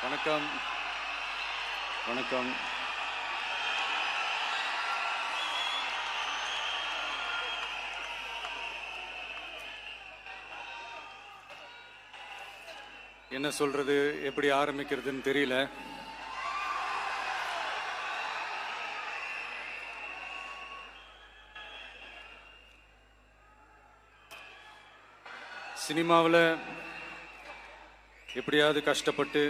வணக்கம். வணக்கம். என்ன சொல்றது, எப்படி ஆரம்பிக்கிறதுன்னு தெரியல. சினிமாவில் எப்படியாவது கஷ்டப்பட்டு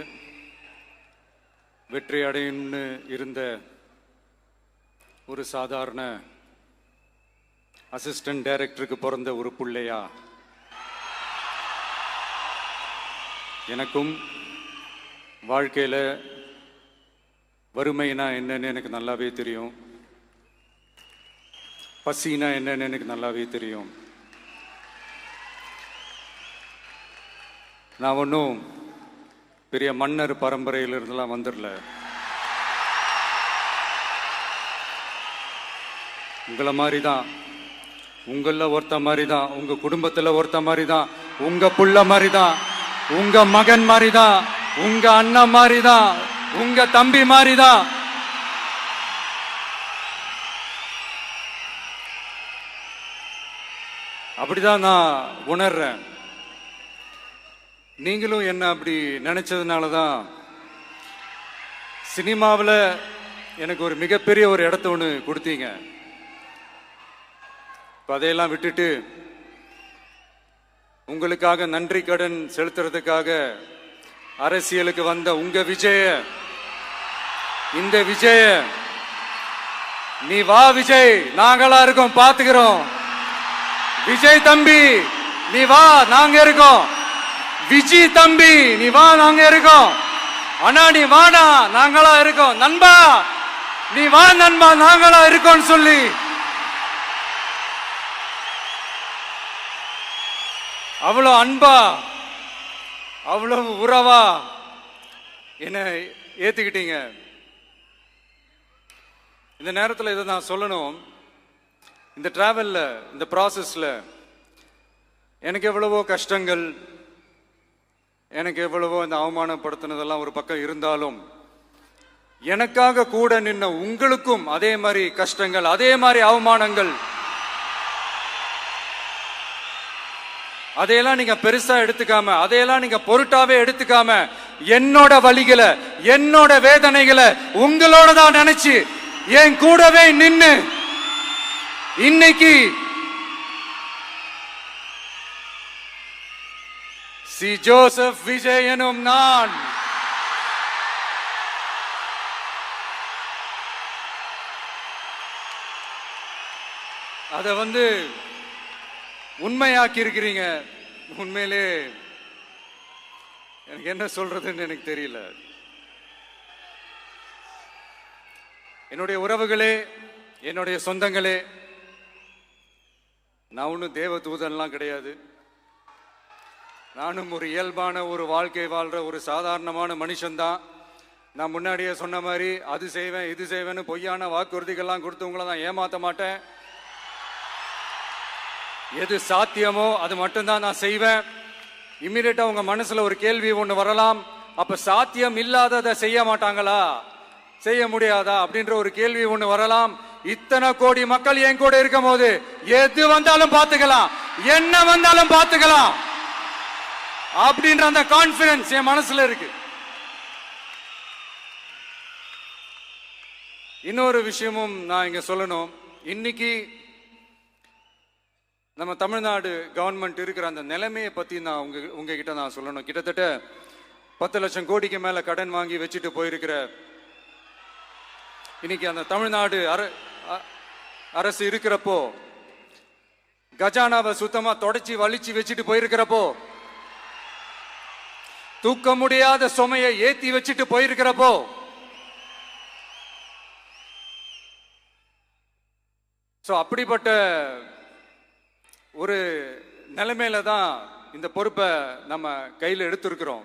வெற்றி அடையணும்னு இருந்த ஒரு சாதாரண அசிஸ்டன்ட் டைரக்டருக்கு பிறந்த ஒரு பிள்ளையா எனக்கும் வாழ்க்கையில் வறுமைனா என்னன்னு எனக்கு நல்லாவே தெரியும், பசினா என்னன்னு எனக்கு நல்லாவே தெரியும். நான் ஒன்றும் பெரிய மன்னர் பரம்பரையிலிருந்துலாம் வந்துடல. உங்களை மாதிரி தான், உங்களில் ஒருத்த மாதிரி தான், உங்கள் குடும்பத்தில் ஒருத்த மாதிரி தான், உங்கள் புள்ள மாதிரி தான், உங்கள் மகன் மாதிரி தான், உங்கள் அண்ணன் மாதிரி தான், உங்கள் தம்பி மாதிரி தான். அப்படிதான் நான் உணர்றேன். நீங்களும் என்ன அப்படி நினைச்சதுனால தான் சினிமாவில் எனக்கு ஒரு மிகப்பெரிய ஒரு இடத்த ஒன்று கொடுத்தீங்க. இப்போ அதையெல்லாம் விட்டுட்டு உங்களுக்காக நன்றி கடன் செலுத்துறதுக்காக அரசியலுக்கு வந்த உங்க விஜய, இந்த விஜய, நீ வா விஜய், நாங்களா இருக்கோம், பாத்துக்கிறோம். விஜய் தம்பி நீ வா, நாங்க இருக்கோம். விஜி தம்பி நீ வா, நாங்க இருக்கோம். அண்ணா நீ வாடா, நாங்களா இருக்கோம். நண்பா நீ வா நண்பா, நாங்களா இருக்கோம் சொல்லி அவ்வளவு அன்பா, அவ்வளவு உறவா என்ன ஏத்துக்கிட்டீங்க. இந்த நேரத்தில் இதை நான் சொல்லணும். இந்த டிராவல்ல, இந்த ப்ராசஸ்ல எனக்கு எவ்வளவோ கஷ்டங்கள், எனக்கு எவ்வளவோ இந்த அவமானப்படுத்தினதெல்லாம் ஒரு பக்கம் இருந்தாலும், எனக்காக கூட நின்ன உங்களுக்கும் அதே மாதிரி கஷ்டங்கள், அதே மாதிரி அவமானங்கள், அதையெல்லாம் நீங்க பெருசா எடுத்துக்காம, அதையெல்லாம் நீங்க பொருட்டாவே எடுத்துக்காம, என்னோட வலிகளை, என்னோட வேதனைகளை உங்களோட தான் நினைச்சு என் கூடவே நின்னு இன்னைக்கு சி ஜோசப் விஜய் எனும் நான் அதை உண்மையாக்கி இருக்கிறீங்க. உண்மையிலே எனக்கு என்ன சொல்றதுன்னு எனக்கு தெரியல. என்னுடைய உறவுகளே, என்னுடைய சொந்தங்களே, நான் ஒன்றும் தேவ தூதன்லாம் கிடையாது. நானும் ஒரு இயல்பான ஒரு வாழ்க்கை வாழ்ற ஒரு சாதாரணமான மனுஷன்தான். நான் முன்னாடியே சொன்ன மாதிரி அது செய்வேன் இது செய்வேன்னு பொய்யான வாக்குறுதிகள்லாம் கொடுத்தவங்கள நான் ஏமாத்த மாட்டேன். எது சாத்தியமோ அது மட்டும்தான் நான் செய்வேன். இம்மிடியட்டா உங்க மனசுல ஒரு கேள்வி ஒண்ணு வரலாம், அப்ப சாத்தியம் இல்லாததை செய்ய மாட்டாங்களா, செய்ய முடியாதா அப்படின்ற ஒரு கேள்வி ஒண்ணு வரலாம். இத்தனை கோடி மக்கள் என் கூட இருக்கும் போது எது வந்தாலும் பார்த்துக்கலாம், என்ன வந்தாலும் பார்த்துக்கலாம் அப்படின்ற அந்த கான்பிடன்ஸ் என் மனசுல இருக்கு. இன்னொரு விஷயமும் நான் இங்க சொல்லணும். இன்னைக்கு நம்ம தமிழ்நாடு கவர்மெண்ட் இருக்கிற அந்த நிலைமையை பத்தி நான் உங்ககிட்ட நான் சொல்லணும். கிட்டத்தட்ட 10 லட்சம் கோடிக்கு மேல கடன் வாங்கி வச்சுட்டு போயிருக்கிற இன்னைக்கு அந்த தமிழ்நாடு அரசு இருக்கிறப்போ, கஜானாவை சுத்தமா தொடச்சி வலிச்சு வச்சுட்டு போயிருக்கிறப்போ, தூக்க முடியாத சுமையை ஏத்தி வச்சுட்டு போயிருக்கிறப்போ, அப்படிப்பட்ட ஒரு நிலைமையில தான் இந்த பொறுப்பை நம்ம கையில் எடுத்திருக்கிறோம்.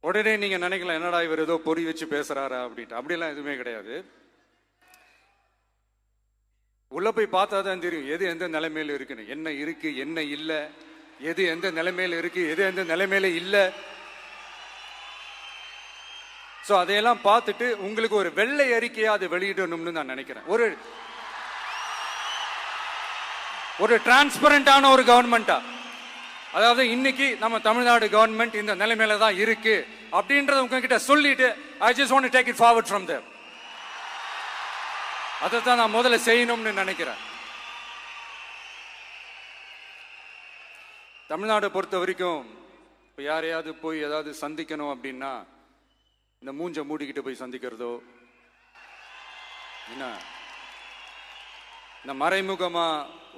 உடனே நீங்க நினைக்கலாம், என்னடா இவர் ஏதோ பொறி வச்சு பேசுறாரா அப்படின்ட்டு. அப்படிலாம் எதுவுமே கிடையாது. உள்ள போய் பார்த்தா தான் தெரியும் எது எந்த நிலைமையில இருக்குன்னு, என்ன இருக்கு என்ன இல்லை, எது எந்த நிலைமையில இருக்கு எது எந்த நிலைமையில இல்லை. சோ அதையெல்லாம் பார்த்துட்டு உங்களுக்கு ஒரு வெள்ளை அறிக்கையா அது வெளியிடணும்னு நான் நினைக்கிறேன். ஒரு டிரான்ஸ்பரண்டான ஒரு கவர்மெண்டா, அதாவது இன்னைக்கு நம்ம தமிழ்நாடு கவர்மெண்ட் இந்த நிலைமையில தான் இருக்கு அப்படின்றத உங்ககிட்ட சொல்லிட்டு I just want to take it forward from there. அதை தான் நான் முதல்ல செய்யணும்னு நினைக்கிறேன். தமிழ்நாடு பொறுத்த வரைக்கும் இப்போ யாரையாவது போய் ஏதாவது சந்திக்கணும் அப்படின்னா இந்த மூஞ்ச மூடிக்கிட்டு போய் சந்திக்கிறதோ, என்ன இந்த மறைமுகமா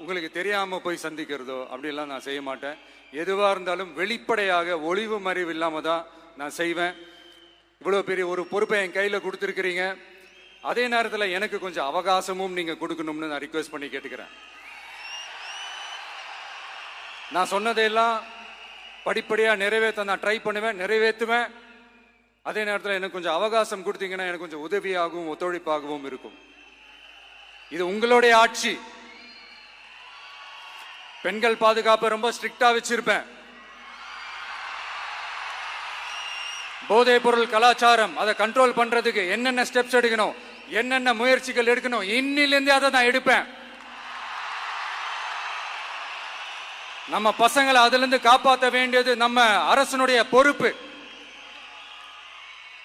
உங்களுக்கு தெரியாம போய் சந்திக்கிறதோ அப்படியெல்லாம் நான் செய்ய மாட்டேன். எதுவா இருந்தாலும் வெளிப்படையாக ஒளிவு மறைவு இல்லாம தான் நான் செய்வேன். இவ்வளவு பெரிய ஒரு பொறுப்பை என் கையில கொடுத்துருக்கிறீங்க. அதே நேரத்தில் எனக்கு கொஞ்சம் அவகாசமும் நீங்க கொடுக்கணும்னு நான் ரிக்வெஸ்ட் பண்ணி கேட்டுக்கிறேன். நான் சொன்னதையெல்லாம் படிப்படியா நிறைவேற்ற நான் ட்ரை பண்ணுவேன், நிறைவேற்றுவேன். அதே நேரத்தில் எனக்கு கொஞ்சம் அவகாசம் கொடுத்தீங்கன்னா எனக்கு கொஞ்சம் உதவியாகவும் ஒத்துழைப்பாகவும் இருக்கும். இது உங்களுடைய ஆட்சி. பெண்கள் பாதுகாப்பை ரொம்ப ஸ்ட்ரிக்டா வச்சிருப்பேன். போதைப் பொருள் கலாச்சாரம் அதை கண்ட்ரோல் பண்றதுக்கு என்னென்ன ஸ்டெப்ஸ் எடுக்கணும், என்னென்ன முயற்சிகள் எடுக்கணும், இன்னிலிருந்தே அதை நான் எடுப்பேன். நம்ம பசங்களை அதுல இருந்து காப்பாற்ற வேண்டியது நம்ம அரசனுடைய பொறுப்பு.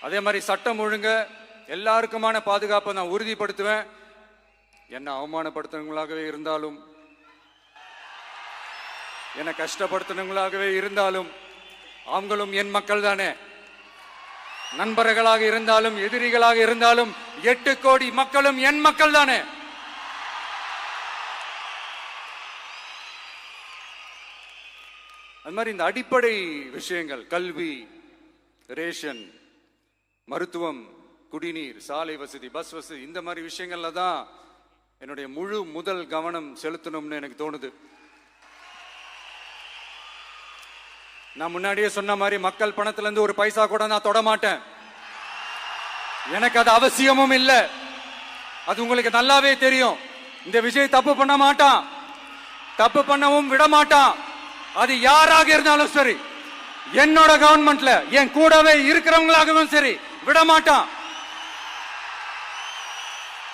அதே மாதிரி சட்டம் ஒழுங்கு எல்லாருக்குமான பாதுகாப்பை நான் உறுதிப்படுத்துவேன். என்ன அவமானப்படுத்துறவங்களாகவே இருந்தாலும், என்ன கஷ்டப்படுத்துறவங்களாகவே இருந்தாலும் அவங்களும் என் மக்கள் தானே. நண்பர்களாக இருந்தாலும் எதிரிகளாக இருந்தாலும் 8 கோடி மக்களும் என் மக்கள் தானே. அது மாதிரி இந்த அடிப்படை விஷயங்கள், கல்வி, ரேஷன், மருத்துவம், குடிநீர், சாலை வசதி, பஸ் வசதி, இந்த மாதிரி விஷயங்கள்ல தான் என்னுடைய முழு முதல் கவனம் செலுத்தணும்னு எனக்கு தோணுது. நான் முன்னாடியே சொன்ன மாதிரி மக்கள் பணத்துல இருந்து ஒரு பைசா கூட நான் தொட மாட்டேன். எனக்கு அது அவசியமும் இல்லை. அது உங்களுக்கு நல்லாவே தெரியும். இந்த விஜய் தப்பு பண்ண மாட்டான், தப்பு பண்ணவும் விட மாட்டான். அது யாராக இருந்தாலும் சரி, என்னோட கவர்மெண்ட்ல என் கூடவே இருக்கிறவங்களாகவும் சரி விட மாட்டான்.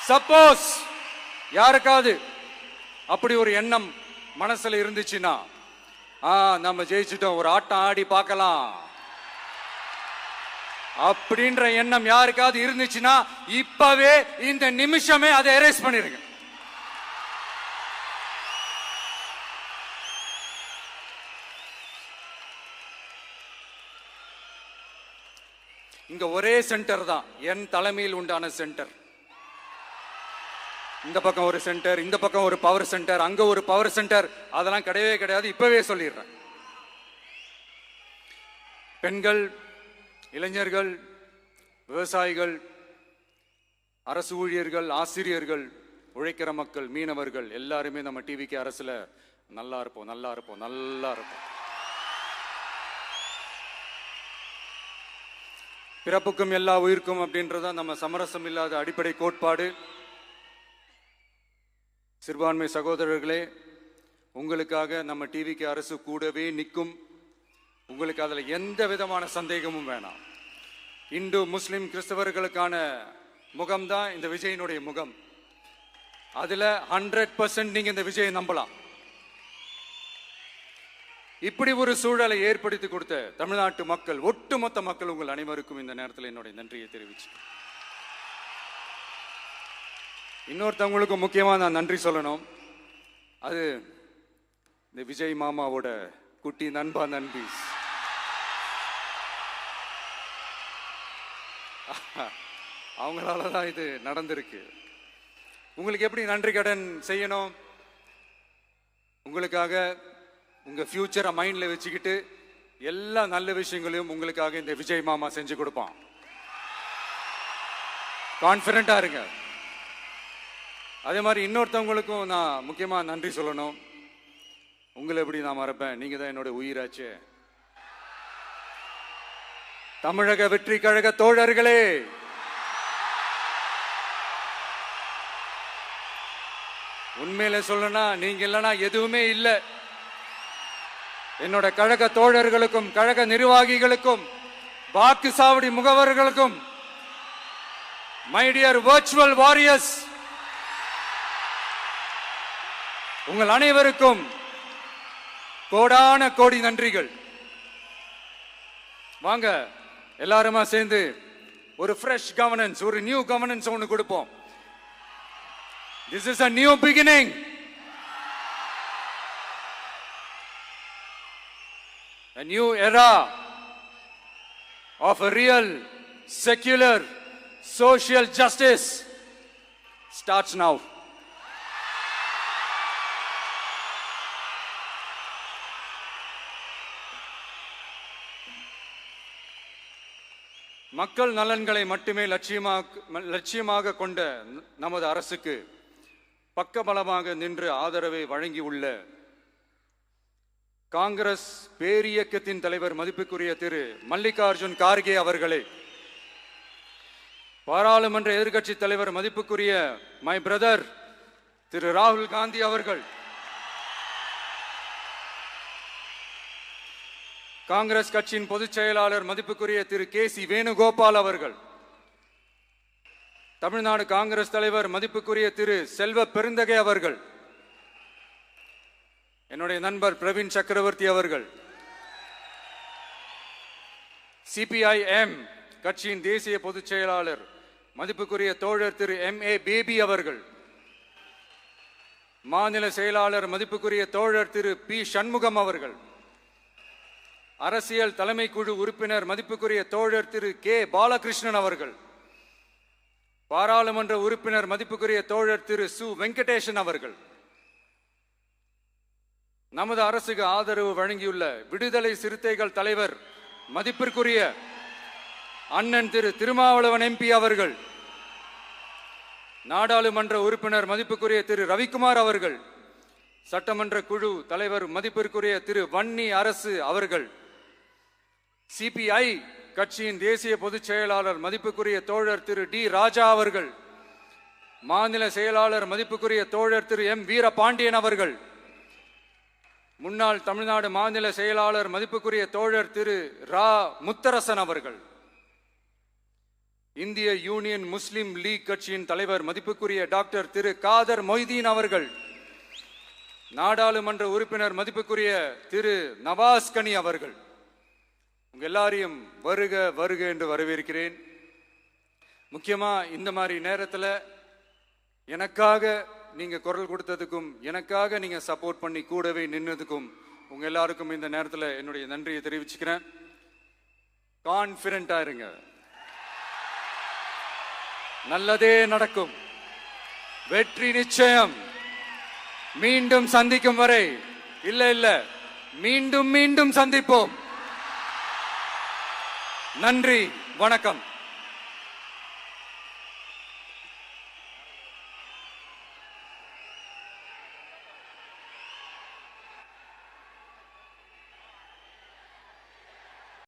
சப்போஸ் யாருக்காவது அப்படி ஒரு எண்ணம் மனசுல இருந்துச்சுன்னா, நம்ம ஜெயிச்சுட்டோம், ஒரு ஆட்டம் ஆடி பார்க்கலாம் அப்படின்ற எண்ணம் யாருக்காவது இருந்துச்சுன்னா இப்பவே இந்த நிமிஷமே அதை எரேஸ் பண்ணிருங்க. இங்க ஒரே சென்டர் தான், என் தலைமையில் உண்டான சென்டர். இந்த பக்கம் ஒரு சென்டர், இந்த பக்கம் ஒரு பவர் சென்டர், அங்க ஒரு பவர் சென்டர், அதெல்லாம் கிடையவே கிடையாது. இப்பவே சொல்லிடுறேன். பெண்கள், இளைஞர்கள், விவசாயிகள், அரசு ஊழியர்கள், ஆசிரியர்கள், உழைக்கிற மக்கள், மீனவர்கள் எல்லாருமே நம்ம டிவிக்கு அரசுல நல்லா இருப்போம், நல்லா இருப்போம், நல்லா இருப்போம். பிறப்புக்கும் எல்லா உயிர்க்கும் அப்படின்றத நம்ம சமரசம் இல்லாத அடிப்படை கோட்பாடு. சிறுபான்மை சகோதரர்களே, உங்களுக்காக நம்ம டிவிக்கு அரசு கூடவே நிற்கும். உங்களுக்கு அதில் எந்த விதமான சந்தேகமும் வேணாம். இந்து, முஸ்லிம், கிறிஸ்தவர்களுக்கான முகம்தான் இந்த விஜயனுடைய முகம். அதுல 100% நீங்க இந்த விஜயை நம்பலாம். இப்படி ஒரு சூழலை ஏற்படுத்தி கொடுத்த தமிழ்நாட்டு மக்கள், ஒட்டுமொத்த மக்கள், உங்கள் அனைவருக்கும் இந்த நேரத்தில் என்னுடைய நன்றியை தெரிவிச்சு, இன்னொருத்தவங்களுக்கும் முக்கியமா நான் நன்றி சொல்லணும். அது இந்த விஜய் மாமாவோட குட்டி நண்பா, நண்பி. அவங்களாலதான் இது நடந்திருக்கு. உங்களுக்கு எப்படி நன்றி கடன் செய்யணும்? உங்களுக்காக உங்க ஃபியூச்சரை மைண்ட்ல வச்சுக்கிட்டு எல்லா நல்ல விஷயங்களையும் உங்களுக்காக இந்த விஜய் மாமா செஞ்சு கொடுப்பான். கான்பிடண்டா இருங்க. அதே மாதிரி இன்னொருத்தவங்களுக்கும் நான் முக்கியமா நன்றி சொல்லணும். உங்களை எப்படி நான் மறப்பேன்? நீங்க தான் என்னோட உயிராச்சே. தமிழக வெற்றி கழக தோழர்களே, உண்மையில சொல்லனா நீங்க இல்லைன்னா எதுவுமே இல்லை. என்னோட கழக தோழர்களுக்கும், கழக நிர்வாகிகளுக்கும், வாக்கு சாவடி முகவர்களுக்கும் மை டியர் வர்ச்சுவல் வாரியர்ஸ், உங்கள் அனைவருக்கும் கோடான கோடி நன்றிகள். வாங்க எல்லாருமா சேர்ந்து ஒரு ஃப்ரெஷ் கவர்னன்ஸ், ஒரு நியூ கவர்னன்ஸ் ஒன்று கொடுப்போம். This is a new beginning. A new era of a real secular social justice starts now. மக்கள் நலன்களை மட்டுமே லட்சியமாக கொண்ட நமது அரசுக்கு பக்கபலமாக நின்று ஆதரவை வழங்கியுள்ள காங்கிரஸ் பேரியக்கத்தின் தலைவர் மதிப்புக்குரிய திரு மல்லிகார்ஜுன் கார்கே அவர்களே, பாராளுமன்ற எதிர்க்கட்சி தலைவர் மதிப்புக்குரிய மை பிரதர் திரு ராகுல் காந்தி அவர்கள், காங்கிரஸ் கட்சியின் பொதுச் செயலாளர் மதிப்புக்குரிய திரு கே.சி. வேணுகோபால் அவர்கள், தமிழ்நாடு காங்கிரஸ் தலைவர் மதிப்புக்குரிய திரு செல்வ பெருந்தகை அவர்கள், என்னுடைய நண்பர் பிரவீன் சக்கரவர்த்தி அவர்கள், சிபிஐஎம் கட்சியின் தேசிய பொதுச் செயலாளர் மதிப்புக்குரிய தோழர் திரு M.A. பேபி அவர்கள், மாநில செயலாளர் மதிப்புக்குரிய தோழர் திரு பி. சண்முகம் அவர்கள், அரசியல் தலைமை குழு உறுப்பினர் மதிப்புக்குரிய தோழர் திரு கே. பாலகிருஷ்ணன் அவர்கள், பாராளுமன்ற உறுப்பினர் மதிப்புக்குரிய தோழர் திரு சு. வெங்கடேசன் அவர்கள், நமது அரசுக்கு ஆதரவு வழங்கியுள்ள விடுதலை சிறுத்தைகள் தலைவர் மதிப்பிற்குரிய அண்ணன் திரு திருமாவளவன் MP அவர்கள், நாடாளுமன்ற உறுப்பினர் மதிப்புக்குரிய திரு ரவிக்குமார் அவர்கள், சட்டமன்ற குழு தலைவர் மதிப்பிற்குரிய திரு வன்னி அரசு அவர்கள், சிபிஐ கட்சியின் தேசிய பொதுச் செயலாளர் மதிப்புக்குரிய தோழர் திரு டி. ராஜா அவர்கள், மாநில செயலாளர் மதிப்புக்குரிய தோழர் திரு M. வீரபாண்டியன் அவர்கள், முன்னாள் தமிழ்நாடு மாநில செயலாளர் மதிப்புக்குரிய தோழர் திரு ரா. முத்தரசன் அவர்கள், இந்திய யூனியன் முஸ்லிம் லீக் கட்சியின் தலைவர் மதிப்புக்குரிய டாக்டர் திரு காதர் மொய்தீன் அவர்கள், நாடாளுமன்ற உறுப்பினர் மதிப்புக்குரிய திரு நவாஸ் கனி அவர்கள், உங்க எல்லாரையும் வருக வருக என்று வரவேற்கிறேன். முக்கியமா இந்த மாதிரி நேரத்தில் எனக்காக நீங்க குரல் கொடுத்ததுக்கும், எனக்காக நீங்க சப்போர்ட் பண்ணி கூடவே நின்னதுக்கும் உங்க எல்லாருக்கும் இந்த நேரத்தில் என்னுடைய நன்றியை தெரிவிச்சுக்கிறேன். கான்பிடண்டா இருங்க, நல்லதே நடக்கும், வெற்றி நிச்சயம். மீண்டும் சந்திக்கும் வரை இல்ல மீண்டும் மீண்டும் சந்திப்போம். நன்றி, வணக்கம்.